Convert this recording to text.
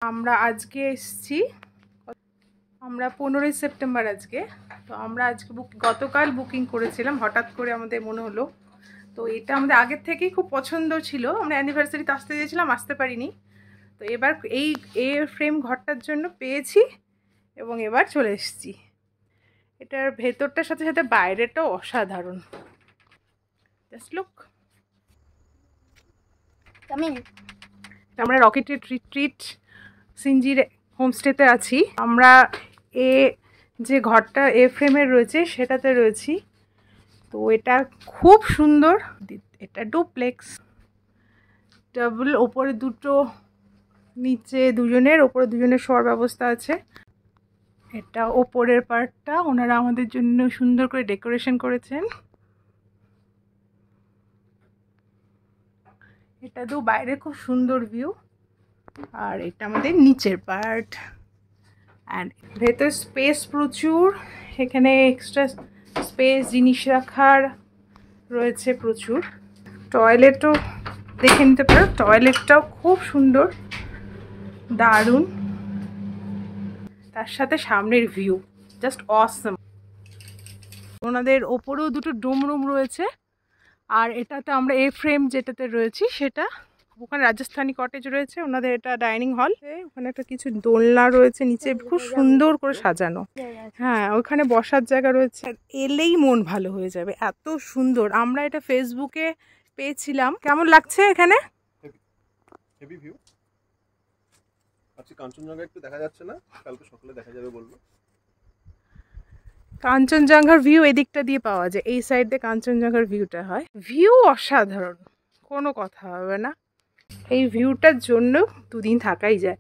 আমরা আজকে এসেছি, আমরা 15ই সেপ্টেম্বর আজকে। তো আমরা আজকে গতকাল বুকিং করেছিলাম, হঠাৎ করে আমাদের মনে হলো। তো এটা আমাদের আগের থেকেই খুব পছন্দ ছিল, আমরা অ্যানিভার্সারিতে আসতে চেয়েছিলাম, আসতে পারিনি। তো এবার এই এ ফ্রেম ঘরটার জন্য পেয়েছি এবং এবার চলে এসেছি। এটার ভেতরটার সাথে সাথে বাইরেটাও অসাধারণ। Just look. আমরা রকেটের ট্রিট সিনজির হোমস্টেতে আছি। আমরা যে ঘরটা এ ফ্রেমের রয়েছে সেটাতে রয়েছি। তো এটা খুব সুন্দর। এটা ডুপ্লেক্স, ডাবল, ওপরে দুটো, নিচে দুজনের, ওপরে দুজনের শোয়ার ব্যবস্থা আছে। এটা ওপরের পার্টটা ওনারা আমাদের জন্য সুন্দর করে ডেকোরেশন করেছেন। এটা তো বাইরে খুব সুন্দর ভিউ। আর এটা আমাদের নিচের পার্ট। অ্যান্ড ভেতর স্পেস প্রচুর, এখানে এক্সট্রা স্পেস জিনিস রাখার রয়েছে প্রচুর। টয়লেটও দেখে নিতে পারো, টয়লেটটাও খুব সুন্দর, দারুণ। তার সাথে সামনের ভিউ জাস্ট অসম। ওনাদের ওপরেও দুটো ডোম রুম রয়েছে। আর এটাতে আমরা এ ফ্রেম যেটাতে রয়েছি সেটা, ওখানে রাজস্থানি কটেজ রয়েছে ওনাদের, এটা ডাইনিং হল। ওখানে একটা কিছু দোলনা রয়েছে নিচে, খুব সুন্দর করে সাজানো। হ্যাঁ, ওখানে বসার জায়গা রয়েছে। এলেই মন ভালো হয়ে যাবে, এত সুন্দর। আমরা এটা ফেসবুকে পেয়েছিলাম। কেমন লাগছে এখানে? Heavy view. আজকে কাঞ্চনজঙ্ঘা একটু দেখা যাচ্ছে না, কালকে সকালে দেখা যাবে বলবো। কাঞ্চনজঙ্ঘার ভিউ এদিকটা দিয়ে পাওয়া যায়, এই সাইড দিয়ে কাঞ্চনজঙ্ঘার ভিউটা হয়। ভিউ অসাধারণ, কোনো কথা হবে না। এই ভিউটার জন্য দুদিন থাকাই যায়।